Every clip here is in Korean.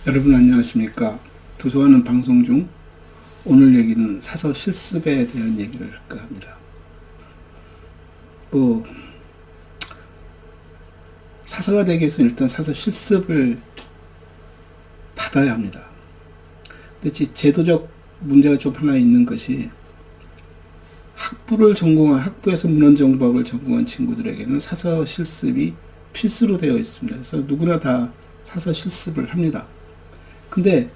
여러분 안녕하십니까. 도서관은 방송 중 오늘 얘기는 사서 실습에 대한 얘기를 할까 합니다. 사서가 되기 위해서는 일단 사서 실습을 받아야 합니다. 근데 제도적 문제가 좀 하나 있는 것이 학부에서 문헌정보학을 전공한 친구들에게는 사서 실습이 필수로 되어 있습니다. 그래서 누구나 다 사서 실습을 합니다. 근데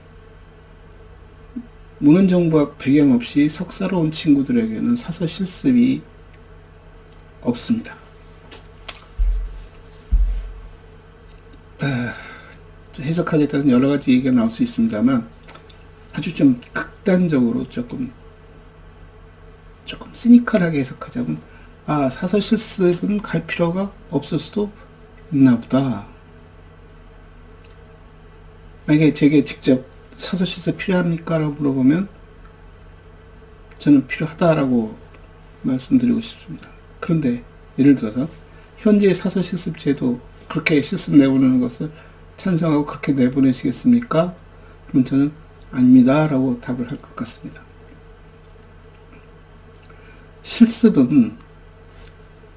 문헌정보학 배경 없이 석사로 온 친구들에게는 사서 실습이 없습니다. 해석하기에 따른 여러 가지 얘기가 나올 수 있습니다만 아주 좀 극단적으로 조금 시니컬하게 해석하자면 사서 실습은 갈 필요가 없을 수도 있나 보다. 만약에 제게 직접 사서 실습 필요합니까? 라고 물어보면 저는 필요하다라고 말씀드리고 싶습니다. 그런데 예를 들어서 현재의 사서 실습 제도 그렇게 실습 내보내는 것을 찬성하고 그렇게 내보내시겠습니까? 그러면 저는 아닙니다 라고 답을 할 것 같습니다. 실습은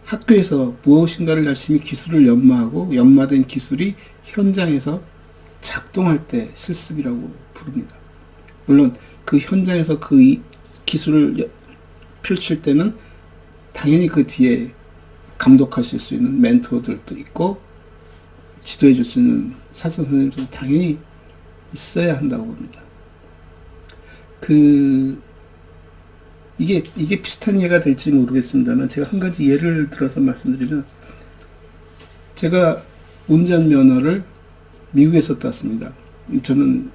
학교에서 무엇인가를 열심히 기술을 연마하고 연마된 기술이 현장에서 작동할 때 실습이라고 부릅니다. 물론 그 현장에서 그 기술을 펼칠 때는 당연히 그 뒤에 감독하실 수 있는 멘토들도 있고 지도해 줄 수 있는 사서 선생님도 당연히 있어야 한다고 봅니다. 이게 비슷한 예가 될지 모르겠습니다만 제가 한 가지 예를 들어서 말씀드리면 제가 운전면허를 미국에서 땄습니다. 저는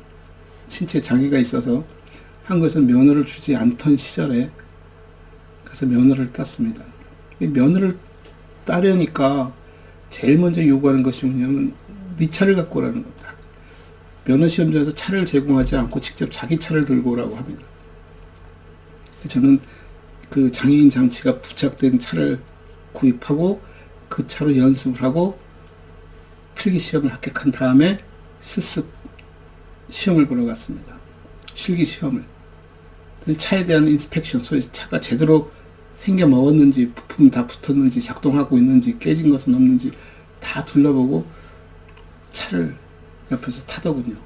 신체 장애가 있어서 한국에서 면허를 주지 않던 시절에 가서 면허를 땄습니다. 면허를 따려니까 제일 먼저 요구하는 것이 뭐냐면 네 차를 갖고 오라는 겁니다. 면허시험장에서 차를 제공하지 않고 직접 자기 차를 들고 오라고 합니다. 저는 그 장애인 장치가 부착된 차를 구입하고 그 차로 연습을 하고 필기시험을 합격한 다음에 실습 시험을 보러 갔습니다. 실기시험을. 차에 대한 인스펙션, 소위 차가 제대로 생겨 먹었는지, 부품이 다 붙었는지, 작동하고 있는지, 깨진 것은 없는지 다 둘러보고 차를 옆에서 타더군요.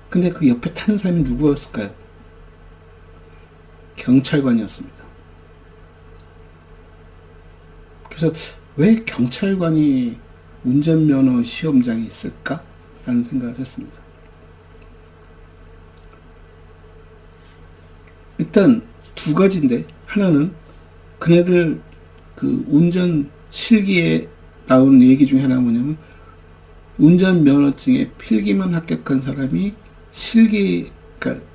근데 그 옆에 타는 사람이 누구였을까요? 경찰관이었습니다. 그래서 왜 경찰관이 운전면허 시험장에 있을까? 라는 생각을 했습니다. 일단 두 가지인데 하나는 그네들 그 운전 실기에 나오는 얘기 중에 하나가 뭐냐면 운전면허증에 필기만 합격한 사람이 그러니까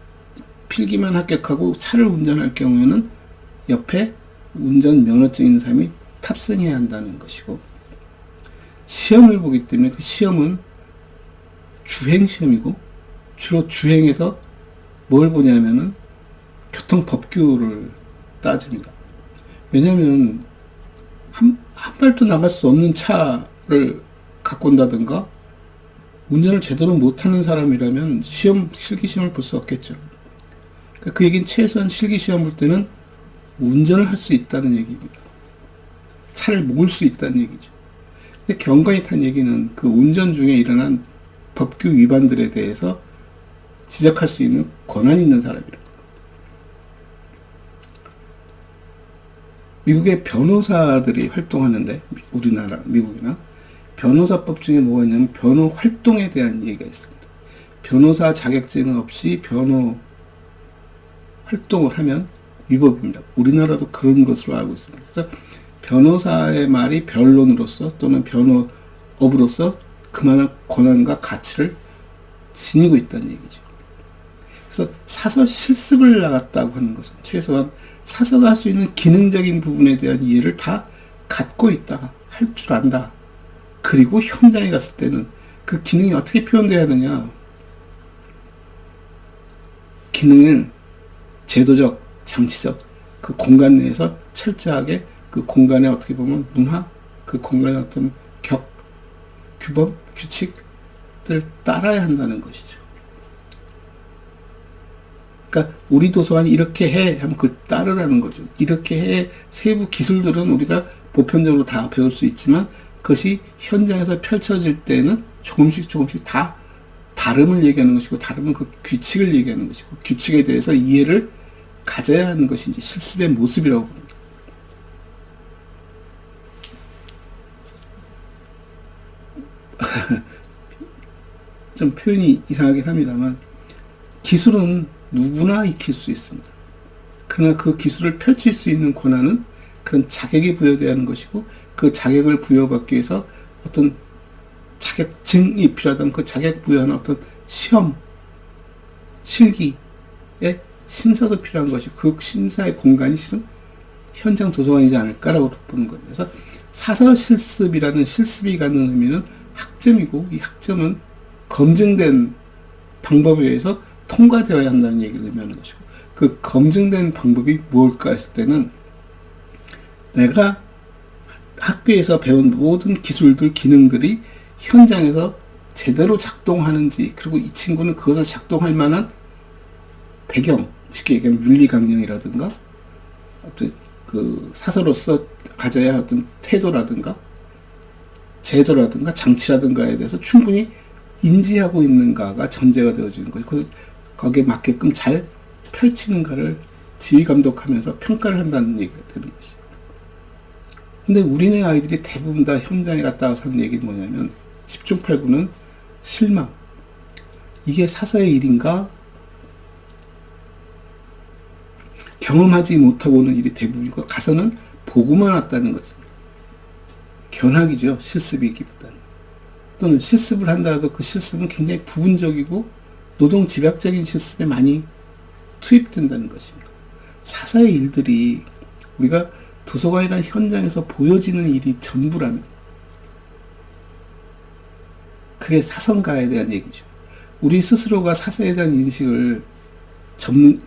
필기만 합격하고 차를 운전할 경우에는 옆에 운전면허증 있는 사람이 탑승해야 한다는 것이고 시험을 보기 때문에 그 시험은 주행시험이고 주로 주행에서 뭘 보냐면은 교통법규를 따집니다. 왜냐하면 한 발도 나갈 수 없는 차를 갖고 온다든가 운전을 제대로 못하는 사람이라면 실기시험을 볼 수 없겠죠. 그 얘기는 최소한 실기시험 볼 때는 운전을 할 수 있다는 얘기입니다. 차를 몰 수 있다는 얘기죠. 근데 경관이 탄 얘기는 그 운전 중에 일어난 법규 위반들에 대해서 지적할 수 있는 권한이 있는 사람이라고. 미국의 변호사들이 활동하는데 우리나라, 미국이나 변호사법 중에 뭐가 있냐면 변호 활동에 대한 얘기가 있습니다. 변호사 자격증 없이 변호 활동을 하면 위법입니다. 우리나라도 그런 것으로 알고 있습니다. 그래서 변호사의 말이 변론으로서 또는 변호업으로서 그만한 권한과 가치를 지니고 있다는 얘기죠. 그래서 사서 실습을 나갔다고 하는 것은 최소한 사서가 할 수 있는 기능적인 부분에 대한 이해를 다 갖고 있다, 할 줄 안다. 그리고 현장에 갔을 때는 그 기능이 어떻게 표현되어야 하느냐. 기능을 제도적, 장치적 그 공간 내에서 철저하게 그 공간에 어떻게 보면 문화, 그 공간의 어떤 규범, 규칙 것들을 따라야 한다는 것이죠. 그러니까 우리 도서관이 이렇게 해 하면 그걸 따르라는 거죠. 이렇게 해 세부 기술들은 우리가 보편적으로 다 배울 수 있지만 그것이 현장에서 펼쳐질 때는 조금씩 다 다름을 얘기하는 것이고, 다름은 그 규칙을 얘기하는 것이고, 규칙에 대해서 이해를 가져야 하는 것이 이제 실습의 모습이라고 봅니다. 좀 표현이 이상하긴 합니다만, 기술은 누구나 익힐 수 있습니다. 그러나 그 기술을 펼칠 수 있는 권한은 그런 자격이 부여되어야 하는 것이고, 그 자격을 부여받기 위해서 어떤 자격증이 필요하다면 그 자격 부여하는 어떤 시험, 실기의 심사도 필요한 것이, 그 심사의 공간이 실은 현장 도서관이지 않을까라고 보는 겁니다. 그래서 사설 실습이라는 실습이 갖는 의미는 학점이고, 이 학점은 검증된 방법에 의해서 통과되어야 한다는 얘기를 의미하는 것이고, 그 검증된 방법이 무엇일까 했을 때는 내가 학교에서 배운 모든 기술들, 기능들이 현장에서 제대로 작동하는지, 그리고 이 친구는 그것을 작동할 만한 배경, 쉽게 얘기하면 윤리 강령이라든가 어떤 그 사서로서 가져야 할 어떤 태도라든가 제도라든가 장치라든가에 대해서 충분히 인지하고 있는가가 전제가 되어지는 거예요. 거기에 맞게끔 잘 펼치는가를 지휘 감독하면서 평가를 한다는 얘기가 되는 것이죠. 근데 우리네 아이들이 대부분 다 현장에 갔다 와서 하는 얘기는 뭐냐면 10중 8구는 실망. 이게 사서의 일인가? 경험하지 못하고 오는 일이 대부분이고, 가서는 보고만 왔다는 것입니다. 견학이죠. 실습이기보다는. 또는 실습을 한다라도 그 실습은 굉장히 부분적이고 노동 집약적인 실습에 많이 투입된다는 것입니다. 사서의 일들이 우리가 도서관이라는 현장에서 보여지는 일이 전부라면 그게 사선가에 대한 얘기죠. 우리 스스로가 사서에 대한 인식을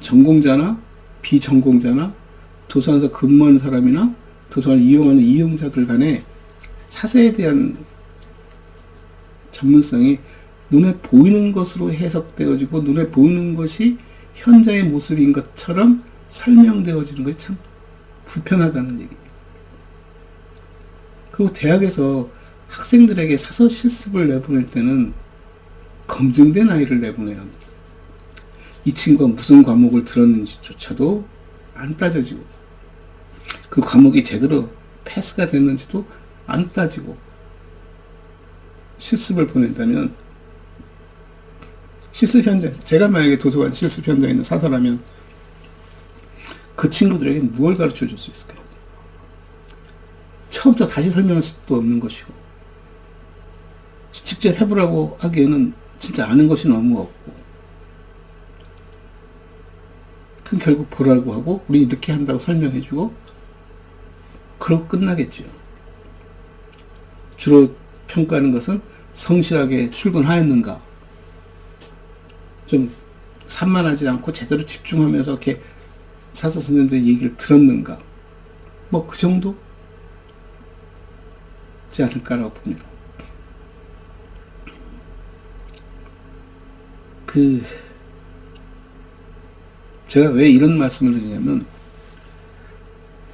전공자나 비전공자나 도서관에서 근무하는 사람이나 도서관을 이용하는 이용자들 간에 사서에 대한 전문성이 눈에 보이는 것으로 해석되어지고 눈에 보이는 것이 현장의 모습인 것처럼 설명되어지는 것이 참 불편하다는 얘기입니다. 그리고 대학에서 학생들에게 사서 실습을 내보낼 때는 검증된 아이를 내보내야 합니다. 이 친구가 무슨 과목을 들었는지조차도 안 따져지고, 그 과목이 제대로 패스가 됐는지도 안 따지고 실습을 보낸다면, 실습 현장, 제가 만약에 도서관 실습 현장에 있는 사서라면 그 친구들에게 무엇을 가르쳐 줄 수 있을까요? 처음부터 다시 설명할 수도 없는 것이고, 직접 해보라고 하기에는 진짜 아는 것이 너무 없고, 그럼 결국 보라고 하고 우리 이렇게 한다고 설명해주고 그러고 끝나겠죠. 주로 평가하는 것은 성실하게 출근하였는가, 좀 산만하지 않고 제대로 집중하면서 이렇게 사서 선생님들의 얘기를 들었는가, 뭐 그 정도지 않을까라고 봅니다. 제가 왜 이런 말씀을 드리냐면,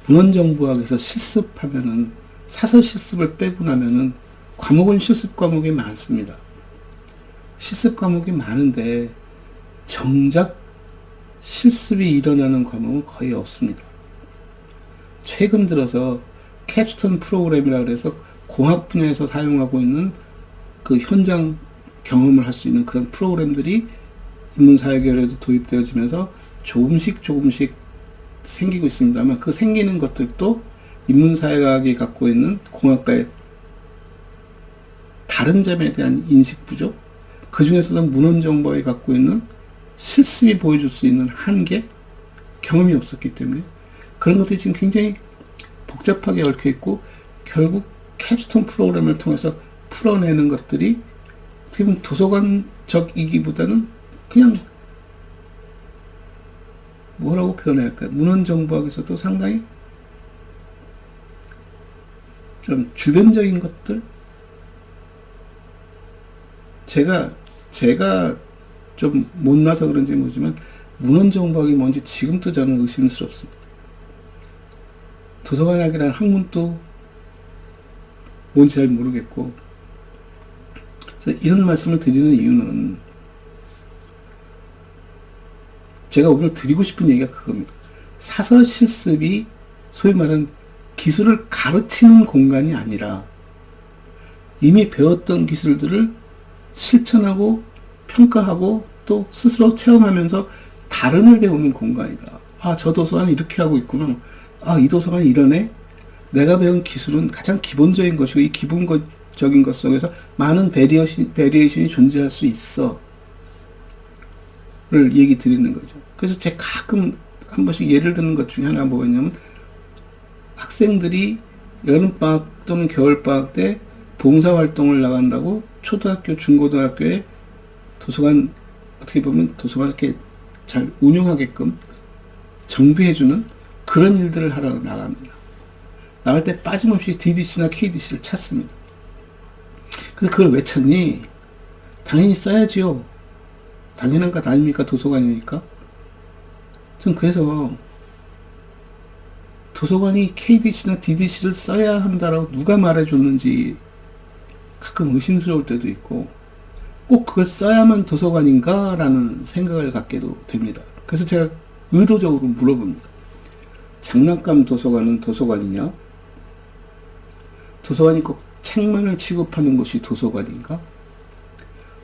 문헌정보학에서 실습하면은, 사서 실습을 빼고 나면은 과목은 실습 과목이 많습니다. 실습 과목이 많은데 정작 실습이 일어나는 과목은 거의 없습니다. 최근 들어서 캡스톤 프로그램이라 그래서 공학 분야에서 사용하고 있는 그 현장 경험을 할 수 있는 그런 프로그램들이 인문사회계열에도 도입되어지면서 조금씩 생기고 있습니다만, 그 생기는 것들도 인문사회과학이 갖고 있는 공학과의 다른 점에 대한 인식 부족, 그 중에서도 문헌정보학이 갖고 있는 실습이 보여줄 수 있는 한계, 경험이 없었기 때문에 그런 것들이 지금 굉장히 복잡하게 얽혀있고, 결국 캡스톤 프로그램을 통해서 풀어내는 것들이 어떻게 보면 도서관적이기보다는 그냥 뭐라고 표현해야 할까요? 문헌정보학에서도 상당히 좀 주변적인 것들, 제가 좀 못나서 그런지 모르지만 문헌정보학이 뭔지 지금도 저는 의심스럽습니다. 도서관학이라는 학문도 뭔지 잘 모르겠고, 그래서 이런 말씀을 드리는 이유는 제가 오늘 드리고 싶은 얘기가 그겁니다. 사서 실습이 소위 말하는 기술을 가르치는 공간이 아니라 이미 배웠던 기술들을 실천하고 평가하고 또 스스로 체험하면서 다름을 배우는 공간이다. 아, 저 도서관은 이렇게 하고 있구나. 아, 이 도서관이 이러네. 내가 배운 기술은 가장 기본적인 것이고 이 기본적인 것 속에서 많은 베리에이션이 존재할 수 있어. 를 얘기 드리는 거죠. 그래서 제가 가끔 한 번씩 예를 드는 것 중에 하나가 뭐였냐면, 학생들이 여름방학 또는 겨울방학 때 봉사활동을 나간다고 초등학교, 중고등학교에 도서관, 어떻게 보면 도서관 이렇게 잘 운영하게끔 정비해주는 그런 일들을 하러 나갑니다. 나갈 때 빠짐없이 DDC나 KDC를 찾습니다. 그래서 그걸 왜 찾니? 당연히 써야지요. 당연한 것 아닙니까? 도서관이니까. 전 그래서 도서관이 KDC나 DDC를 써야 한다라고 누가 말해줬는지 가끔 의심스러울 때도 있고, 꼭 그걸 써야만 도서관인가? 라는 생각을 갖게도 됩니다. 그래서 제가 의도적으로 물어봅니다. 장난감 도서관은 도서관이냐? 도서관이 꼭 책만을 취급하는 것이 도서관인가?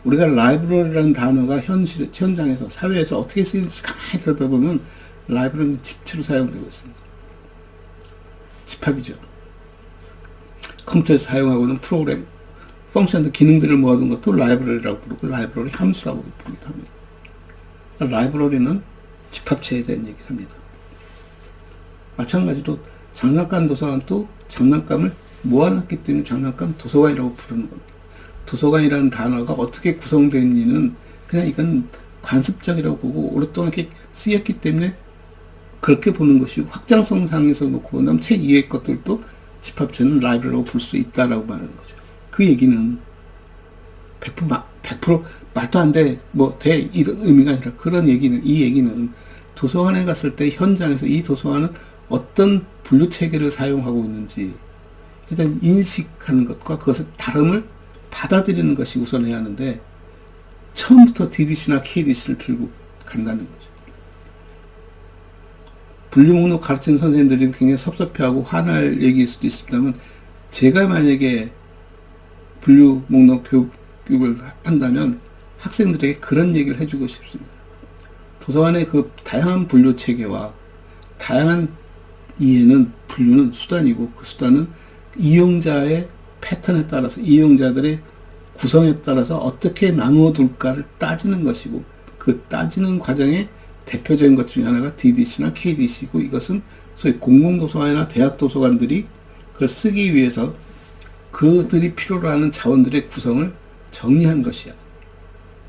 우리가 라이브러리라는 단어가 현장에서, 사회에서 어떻게 쓰이는지 가만히 들여다보면 라이브러리는 집체로 사용되고 있습니다. 집합이죠. 컴퓨터에서 사용하고 있는 프로그램, 펑션들, 기능들을 모아둔 것도 라이브러리라고 부르고 라이브러리 함수라고도 부르기도 합니다. 라이브러리는 집합체에 대한 얘기를 합니다. 마찬가지로 장난감 도서관도 장난감을 모아놨기 때문에 장난감 도서관이라고 부르는 겁니다. 도서관이라는 단어가 어떻게 구성되는지는 그냥 이건 관습적이라고 보고 오랫동안 이렇게 쓰였기 때문에 그렇게 보는 것이고, 확장성 상에서 놓고 본다면 책 이외의 것들도 집합체는 라이브러리라고 볼 수 있다라고 말하는 거죠. 그 얘기는 100% 말도 안 돼, 뭐 돼, 이런 의미가 아니라, 그런 얘기는, 이 얘기는 도서관에 갔을 때 현장에서 이 도서관은 어떤 분류 체계를 사용하고 있는지 일단 인식하는 것과 그것의 다름을 받아들이는 것이 우선해야 하는데, 처음부터 DDC나 KDC를 들고 간다는 거죠. 분류 목록 가르치는 선생님들이 굉장히 섭섭해하고 화날 얘기일 수도 있습니다만, 제가 만약에 분류 목록 교육을 한다면 학생들에게 그런 얘기를 해주고 싶습니다. 도서관의 그 다양한 분류 체계와 다양한 이해는, 분류는 수단이고, 그 수단은 이용자의 패턴에 따라서, 이용자들의 구성에 따라서 어떻게 나누어 둘까를 따지는 것이고, 그 따지는 과정의 대표적인 것 중에 하나가 DDC나 KDC고, 이것은 소위 공공도서관이나 대학도서관들이 그걸 쓰기 위해서 그들이 필요로 하는 자원들의 구성을 정리한 것이야.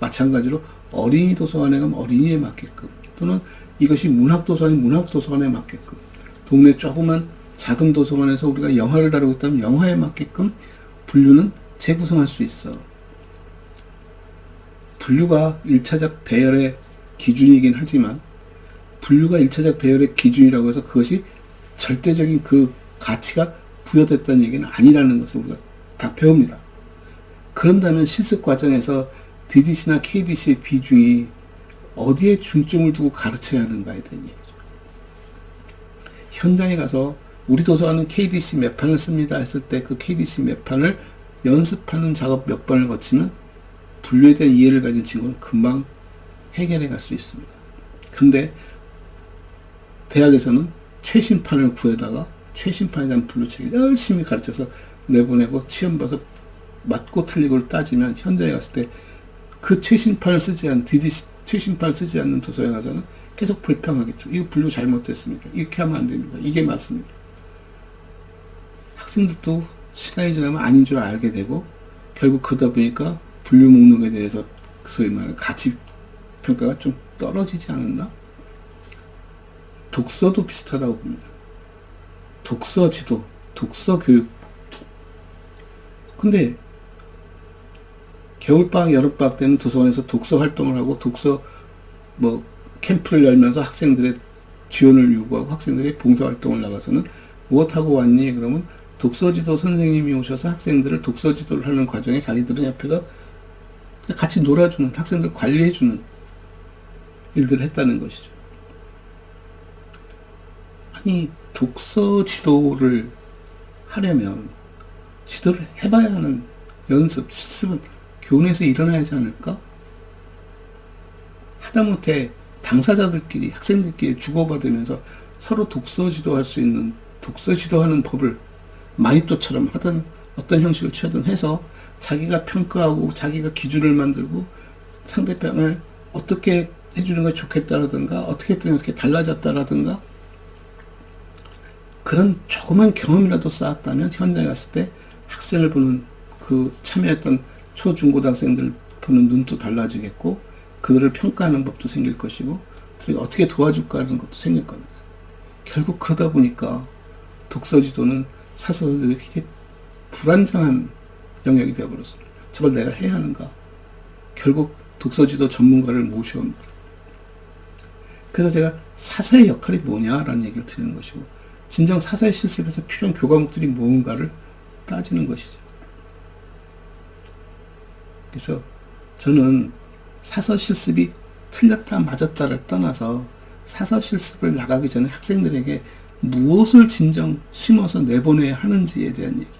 마찬가지로 어린이 도서관에 가면 어린이에 맞게끔, 또는 이것이 문학도서관이 문학도서관에 맞게끔, 동네 조그만 작은 도서관에서 우리가 영화를 다루고 있다면 영화에 맞게끔 분류는 재구성할 수 있어. 분류가 1차적 배열의 기준이긴 하지만, 분류가 1차적 배열의 기준이라고 해서 그것이 절대적인 그 가치가 부여됐다는 얘기는 아니라는 것을 우리가 다 배웁니다. 그런다면 실습 과정에서 DDC나 KDC의 비중이 어디에 중점을 두고 가르쳐야 하는가에 대한 얘기죠. 현장에 가서 우리 도서관은 KDC 몇 판을 씁니다 했을 때 그 KDC 몇 판을 연습하는 작업 몇 번을 거치면 분류에 대한 이해를 가진 친구는 금방 해결해 갈 수 있습니다. 근데 대학에서는 최신판을 구해다가 최신판에 대한 분류책을 열심히 가르쳐서 내보내고 시험 봐서 맞고 틀리고를 따지면, 현장에 갔을 때 그 최신판을 쓰지 않은, DDC 최신판을 쓰지 않는 도서관에 가서는 계속 불평하겠죠. 이거 분류 잘못됐습니다. 이렇게 하면 안 됩니다. 이게 맞습니다. 학생들도 시간이 지나면 아닌 줄 알게 되고, 결국 그러다 보니까 분류 목록에 대해서 소위 말하는 가치 평가가 좀 떨어지지 않았나? 독서도 비슷하다고 봅니다. 독서 지도, 독서 교육. 근데 겨울방학, 여름방학 때는 도서관에서 독서 활동을 하고 독서 뭐 캠프를 열면서 학생들의 지원을 요구하고 학생들의 봉사활동을 나가서는 무엇하고 왔니? 그러면 독서지도 선생님이 오셔서 학생들을 독서지도를 하는 과정에 자기들은 옆에서 같이 놀아주는, 학생들 관리해주는 일들을 했다는 것이죠. 아니, 독서 지도를 하려면 지도를 해봐야 하는 연습, 실습은 교내에서 일어나야 하지 않을까? 하다못해 당사자들끼리, 학생들끼리 주고받으면서 서로 독서 지도할 수 있는, 독서 지도하는 법을 마니또처럼 하든 어떤 형식을 취하든 해서 자기가 평가하고 자기가 기준을 만들고 상대방을 어떻게 해주는 것이 좋겠다라든가 어떻게 했더니 어떻게 달라졌다라든가 그런 조그만 경험이라도 쌓았다면 현장에 갔을 때 학생을 보는 그 참여했던 초, 중, 고등학생들 보는 눈도 달라지겠고 그들을 평가하는 법도 생길 것이고 어떻게 도와줄까 하는 것도 생길 겁니다. 결국 그러다 보니까 독서 지도는 사서들이 굉장히 불안정한 영역이 되어버렸습니다. 저걸 내가 해야 하는가? 결국 독서 지도 전문가를 모셔옵니다. 그래서 제가 사서의 역할이 뭐냐라는 얘기를 드리는 것이고 진정 사서의 실습에서 필요한 교과목들이 뭔가를 따지는 것이죠. 그래서 저는 사서 실습이 틀렸다 맞았다를 떠나서 사서 실습을 나가기 전에 학생들에게 무엇을 진정 심어서 내보내야 하는지에 대한 얘기,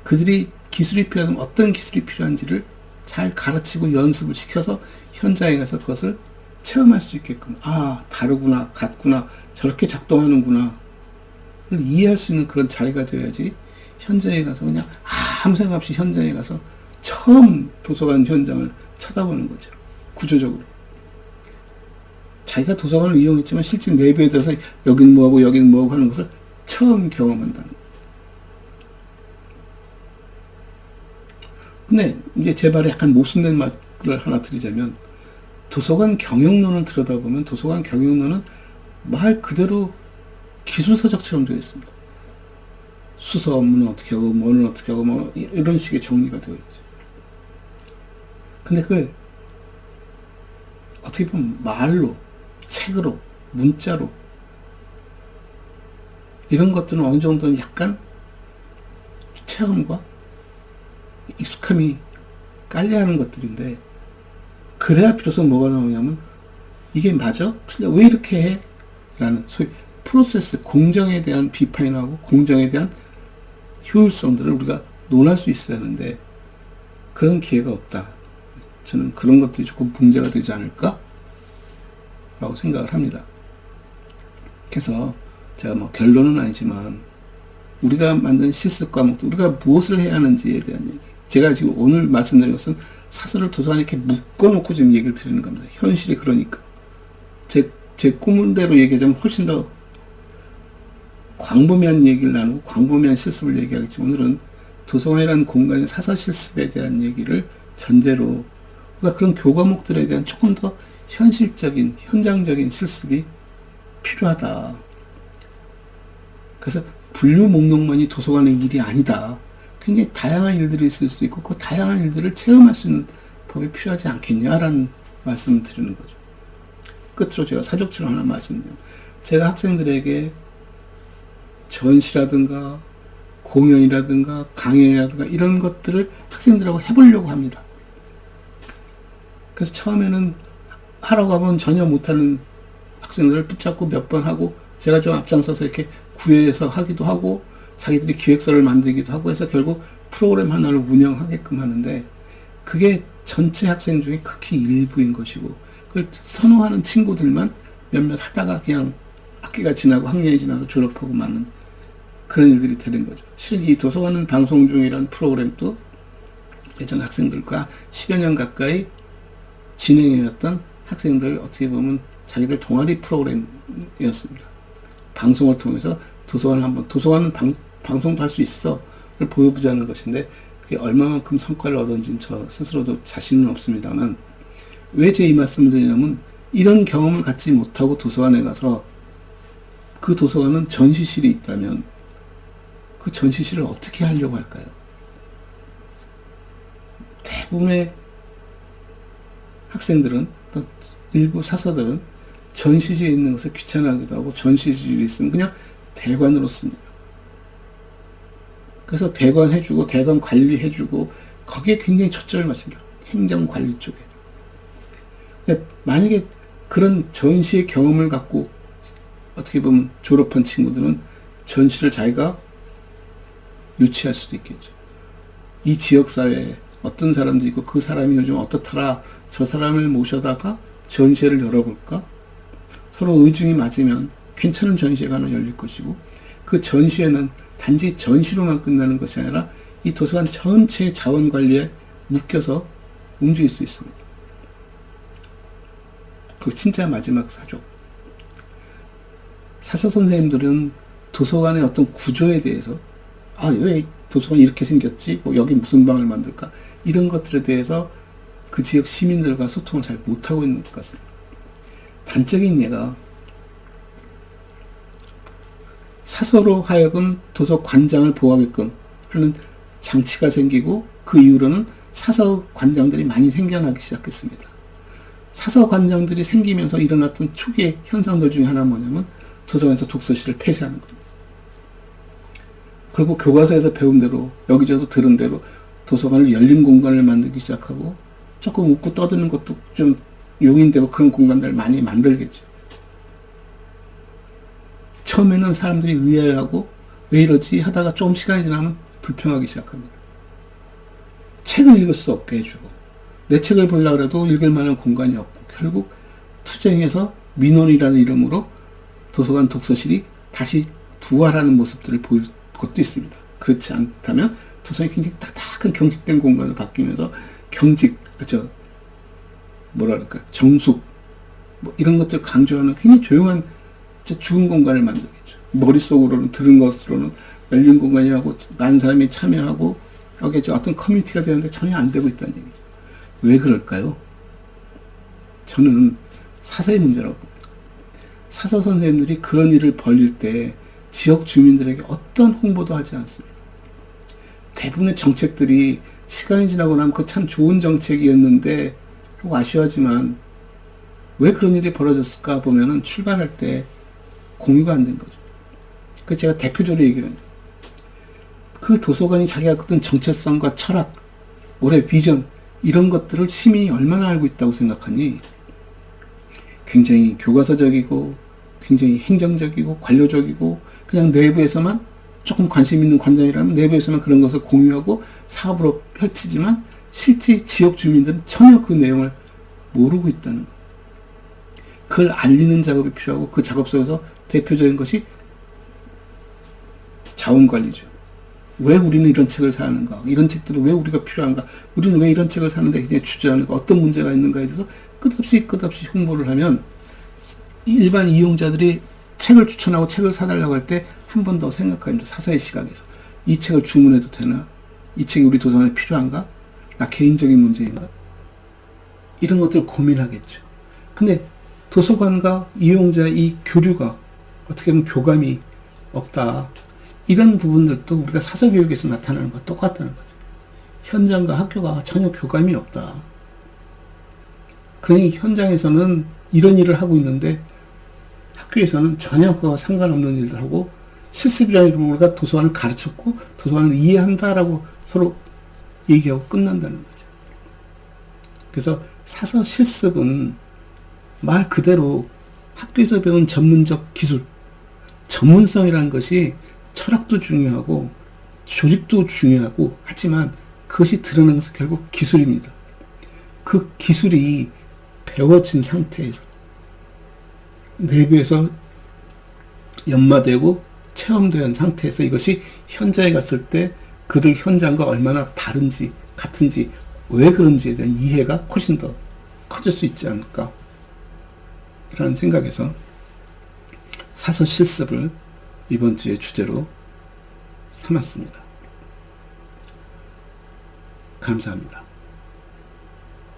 그들이 기술이 필요하면 어떤 기술이 필요한지를 잘 가르치고 연습을 시켜서 현장에 가서 그것을 체험할 수 있게끔, 아, 다르구나, 같구나, 저렇게 작동하는구나 를 이해할 수 있는 그런 자리가 되어야지 현장에 가서 그냥 아무 생각 없이 현장에 가서 처음 도서관 현장을 쳐다보는 거죠. 구조적으로. 자기가 도서관을 이용했지만 실제 내부에 들어서 여긴 뭐하고 여긴 뭐하고 하는 것을 처음 경험한다는 거예요. 근데 이제 제 말에 약간 모순된 말을 하나 드리자면 도서관 경영론을 들여다보면 도서관 경영론은 말 그대로 기술서적처럼 되어 있습니다. 수서 업무는 어떻게 하고 뭐는 어떻게 하고 뭐 이런 식의 정리가 되어 있죠. 근데 그걸 어떻게 보면 말로, 책으로, 문자로 이런 것들은 어느 정도는 약간 체험과 익숙함이 깔려야 하는 것들인데 그래야 비로소 뭐가 나오냐면 이게 맞아? 틀려? 왜 이렇게 해? 라는 소위 프로세스, 공정에 대한 비판이나고 공정에 대한 효율성들을 우리가 논할 수 있어야 하는데 그런 기회가 없다. 저는 그런 것들이 조금 문제가 되지 않을까? 라고 생각을 합니다. 그래서 제가 뭐 결론은 아니지만 우리가 만든 실습 과목도 우리가 무엇을 해야 하는지에 대한 얘기. 제가 지금 오늘 말씀드린 것은 사설을 도서관에 이렇게 묶어놓고 지금 얘기를 드리는 겁니다. 현실이 그러니까. 제 꿈대로 얘기하자면 훨씬 더 광범위한 얘기를 나누고 광범위한 실습을 얘기하겠지만 오늘은 도서관이라는 공간의 사서 실습에 대한 얘기를 전제로 우리가 그런 교과목들에 대한 조금 더 현실적인, 현장적인 실습이 필요하다. 그래서 분류 목록만이 도서관의 일이 아니다. 굉장히 다양한 일들이 있을 수 있고 그 다양한 일들을 체험할 수 있는 법이 필요하지 않겠냐라는 말씀을 드리는 거죠. 끝으로 제가 사족처럼 하나 말씀드려요. 제가 학생들에게 전시라든가 공연이라든가 강연이라든가 이런 것들을 학생들하고 해보려고 합니다. 그래서 처음에는 하러 가면 전혀 못하는 학생들을 붙잡고 몇 번 하고 제가 좀 앞장서서 이렇게 구회해서 하기도 하고 자기들이 기획서를 만들기도 하고 해서 결국 프로그램 하나를 운영하게끔 하는데 그게 전체 학생 중에 극히 일부인 것이고 그걸 선호하는 친구들만 몇몇 하다가 그냥 학기가 지나고 학년이 지나서 졸업하고 마는 그런 일들이 되는 거죠. 실은 이 도서관은 방송 중이라는 프로그램도 예전 학생들과 10여 년 가까이 진행해왔던 학생들 어떻게 보면 자기들 동아리 프로그램이었습니다. 방송을 통해서 도서관을 한번 도서관은 방송도 할 수 있어를 보여보자는 것인데 그게 얼마만큼 성과를 얻었는지는 저 스스로도 자신은 없습니다만 왜 제 이 말씀을 드리냐면 이런 경험을 갖지 못하고 도서관에 가서 그 도서관은 전시실이 있다면 그 전시실을 어떻게 하려고 할까요? 대부분의 학생들은 또 일부 사서들은 전시지에 있는 것을 귀찮아하기도 하고 전시지에 있으면 그냥 대관으로 씁니다. 그래서 대관 해주고 대관 관리해주고 거기에 굉장히 초점을 맞춥니다. 행정관리 쪽에. 근데 만약에 그런 전시의 경험을 갖고 어떻게 보면 졸업한 친구들은 전시를 자기가 유치할 수도 있겠죠. 이 지역사회에 어떤 사람도 있고 그 사람이 요즘 어떻더라, 저 사람을 모셔다가 전시회를 열어볼까? 서로 의중이 맞으면 괜찮은 전시회가 하나 열릴 것이고, 그 전시회는 단지 전시로만 끝나는 것이 아니라 이 도서관 전체의 자원 관리에 묶여서 움직일 수 있습니다. 그리고 진짜 마지막 사조. 사서 선생님들은 도서관의 어떤 구조에 대해서, 왜 도서관이 이렇게 생겼지? 뭐 여기 무슨 방을 만들까? 이런 것들에 대해서 그 지역 시민들과 소통을 잘 못하고 있는 것 같습니다. 단적인 예가 사서로 하여금 도서관장을 보호하게끔 하는 장치가 생기고 그 이후로는 사서관장들이 많이 생겨나기 시작했습니다. 사서관장들이 생기면서 일어났던 초기의 현상들 중에 하나는 뭐냐면 도서관에서 독서실을 폐쇄하는 겁니다. 그리고 교과서에서 배운 대로 여기저기서 들은 대로 도서관을 열린 공간을 만들기 시작하고 조금 웃고 떠드는 것도 좀 용인되고 그런 공간들을 많이 만들겠죠. 처음에는 사람들이 의아해하고 왜 이러지 하다가 조금 시간이 지나면 불평하기 시작합니다. 책을 읽을 수 없게 해주고 내 책을 보려고 해도 읽을 만한 공간이 없고 결국 투쟁해서 민원이라는 이름으로 도서관 독서실이 다시 부활하는 모습들을 보일 것도 있습니다. 그렇지 않다면 도서관이 굉장히 딱딱한 경직된 공간으로 바뀌면서 정숙 이런 것들을 강조하는 굉장히 조용한 죽은 공간을 만들겠죠. 머릿속으로는 들은 것으로는 열린 공간이라고 많은 사람이 참여하고 여기에 어떤 커뮤니티가 되는데 전혀 안 되고 있다는 얘기죠. 왜 그럴까요? 저는 사서의 문제라고 봅니다. 사서 선생님들이 그런 일을 벌일 때 지역 주민들에게 어떤 홍보도 하지 않습니다. 대부분의 정책들이 시간이 지나고 나면 그 참 좋은 정책이었는데 하고 아쉬워하지만 왜 그런 일이 벌어졌을까 보면은 출발할 때 공유가 안 된 거죠. 그 제가 대표적으로 얘기를 합니다. 그 도서관이 자기가 어떤 정체성과 철학, 올해 비전 이런 것들을 시민이 얼마나 알고 있다고 생각하니 굉장히 교과서적이고 굉장히 행정적이고 관료적이고 그냥 내부에서만 조금 관심 있는 관장이라면 내부에서만 그런 것을 공유하고 사업으로 펼치지만 실제 지역 주민들은 전혀 그 내용을 모르고 있다는 것. 그걸 알리는 작업이 필요하고 그 작업 속에서 대표적인 것이 자원관리죠. 왜 우리는 이런 책을 사는가? 이런 책들은 왜 우리가 필요한가? 우리는 왜 이런 책을 사는데 굉장히 주저하는가? 어떤 문제가 있는가에 대해서 끝없이 홍보를 하면 일반 이용자들이 책을 추천하고 책을 사달라고 할 때 한 번 더 생각합니다. 사서의 시각에서. 이 책을 주문해도 되나? 이 책이 우리 도서관에 필요한가? 나 개인적인 문제인가? 이런 것들을 고민하겠죠. 근데 도서관과 이용자 이 교류가 어떻게 보면 교감이 없다. 이런 부분들도 우리가 사서교육에서 나타나는 것과 똑같다는 거죠. 현장과 학교가 전혀 교감이 없다. 그러니 현장에서는 이런 일을 하고 있는데 학교에서는 전혀 그와 상관없는 일을 하고 실습이라는 우리가 도서관을 가르쳤고 도서관을 이해한다라고 서로 얘기하고 끝난다는 거죠. 그래서 사서 실습은 말 그대로 학교에서 배운 전문적 기술, 전문성이라는 것이 철학도 중요하고 조직도 중요하고 하지만 그것이 드러나는 것은 결국 기술입니다. 그 기술이 배워진 상태에서 내부에서 연마되고 체험된 상태에서 이것이 현장에 갔을 때 그들 현장과 얼마나 다른지 같은지 왜 그런지에 대한 이해가 훨씬 더 커질 수 있지 않을까 라는 생각에서 사서 실습을 이번 주의 주제로 삼았습니다. 감사합니다.